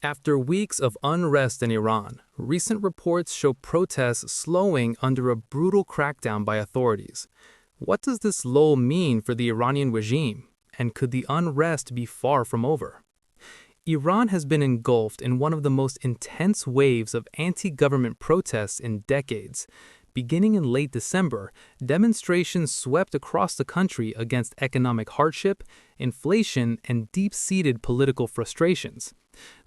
After weeks of unrest in Iran, recent reports show protests slowing under a brutal crackdown by authorities. What does this lull mean for the Iranian regime, and could the unrest be far from over? Iran has been engulfed in one of the most intense waves of anti-government protests in decades. Beginning in late December, demonstrations swept across the country against economic hardship, inflation, and deep-seated political frustrations.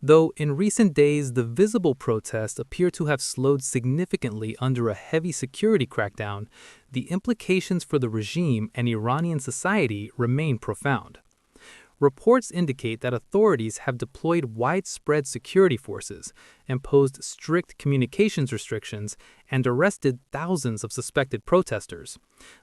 Though in recent days the visible protests appear to have slowed significantly under a heavy security crackdown, the implications for the regime and Iranian society remain profound. Reports indicate that authorities have deployed widespread security forces, imposed strict communications restrictions, and arrested thousands of suspected protesters.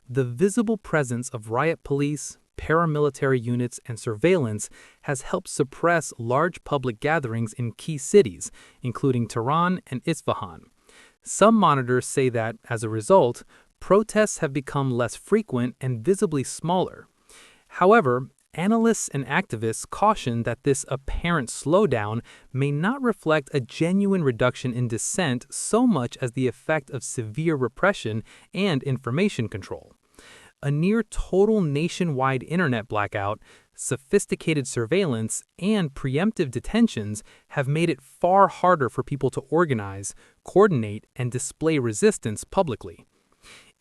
The visible presence of riot police, paramilitary units, and surveillance has helped suppress large public gatherings in key cities, including Tehran and Isfahan. Some monitors say that, as a result, protests have become less frequent and visibly smaller. However, analysts and activists caution that this apparent slowdown may not reflect a genuine reduction in dissent so much as the effect of severe repression and information control. A near-total nationwide internet blackout, sophisticated surveillance, and preemptive detentions have made it far harder for people to organize, coordinate, and display resistance publicly.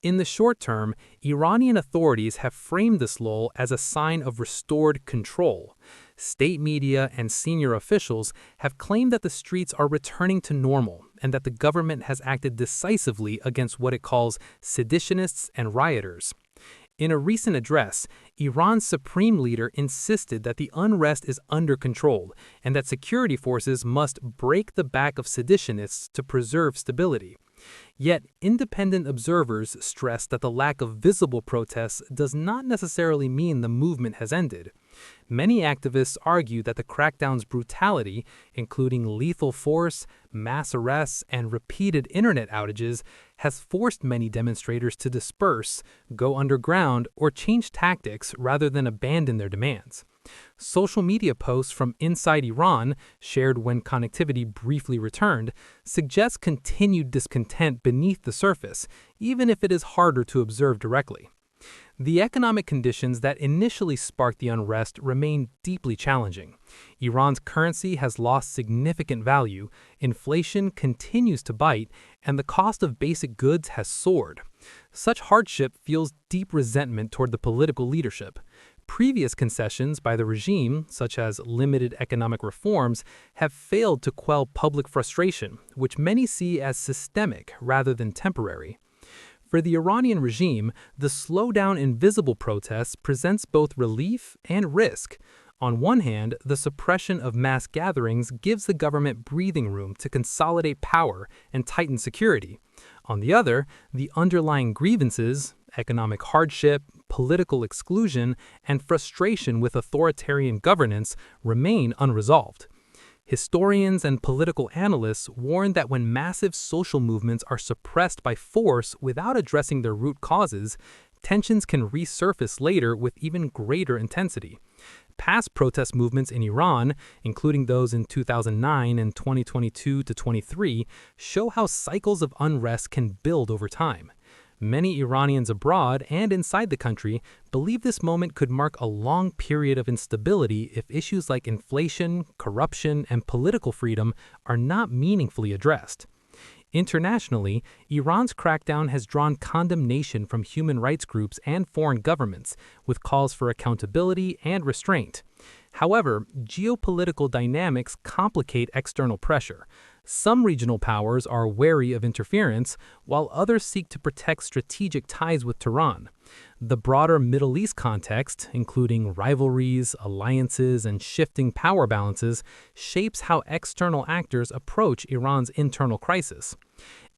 In the short term, Iranian authorities have framed this lull as a sign of restored control. State media and senior officials have claimed that the streets are returning to normal and that the government has acted decisively against what it calls seditionists and rioters. In a recent address, Iran's supreme leader insisted that the unrest is under control and that security forces must break the back of seditionists to preserve stability. Yet, independent observers stress that the lack of visible protests does not necessarily mean the movement has ended. Many activists argue that the crackdown's brutality, including lethal force, mass arrests, and repeated internet outages, has forced many demonstrators to disperse, go underground, or change tactics rather than abandon their demands. Social media posts from inside Iran, shared when connectivity briefly returned, suggest continued discontent beneath the surface, even if it is harder to observe directly. The economic conditions that initially sparked the unrest remain deeply challenging. Iran's currency has lost significant value, inflation continues to bite, and the cost of basic goods has soared. Such hardship fuels deep resentment toward the political leadership. Previous concessions by the regime, such as limited economic reforms, have failed to quell public frustration, which many see as systemic rather than temporary. For the Iranian regime, the slowdown in visible protests presents both relief and risk. On one hand, the suppression of mass gatherings gives the government breathing room to consolidate power and tighten security. On the other, the underlying grievances, economic hardship, political exclusion, and frustration with authoritarian governance remain unresolved. Historians and political analysts warn that when massive social movements are suppressed by force without addressing their root causes, tensions can resurface later with even greater intensity. Past protest movements in Iran, including those in 2009 and 2022 to 23, show how cycles of unrest can build over time. Many Iranians abroad and inside the country believe this moment could mark a long period of instability if issues like inflation, corruption, and political freedom are not meaningfully addressed. Internationally, Iran's crackdown has drawn condemnation from human rights groups and foreign governments, with calls for accountability and restraint. However, geopolitical dynamics complicate external pressure. Some regional powers are wary of interference, while others seek to protect strategic ties with Tehran. The broader Middle East context, including rivalries, alliances, and shifting power balances, shapes how external actors approach Iran's internal crisis.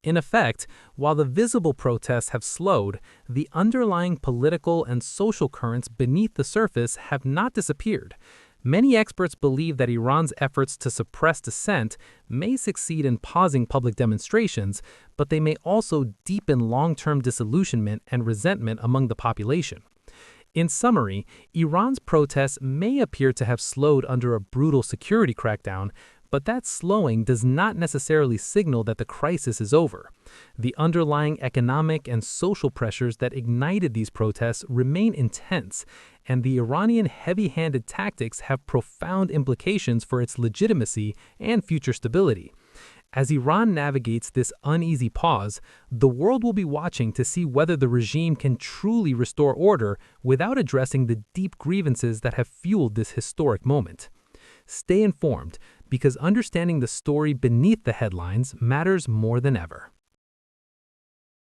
In effect, while the visible protests have slowed, the underlying political and social currents beneath the surface have not disappeared. Many experts believe that Iran's efforts to suppress dissent may succeed in pausing public demonstrations, but they may also deepen long-term disillusionment and resentment among the population. In summary, Iran's protests may appear to have slowed under a brutal security crackdown, But that slowing does not necessarily signal that the crisis is over. The underlying economic and social pressures that ignited these protests remain intense, and the Iranian heavy-handed tactics have profound implications for its legitimacy and future stability. As Iran navigates this uneasy pause, the world will be watching to see whether the regime can truly restore order without addressing the deep grievances that have fueled this historic moment. Stay informed, because understanding the story beneath the headlines matters more than ever.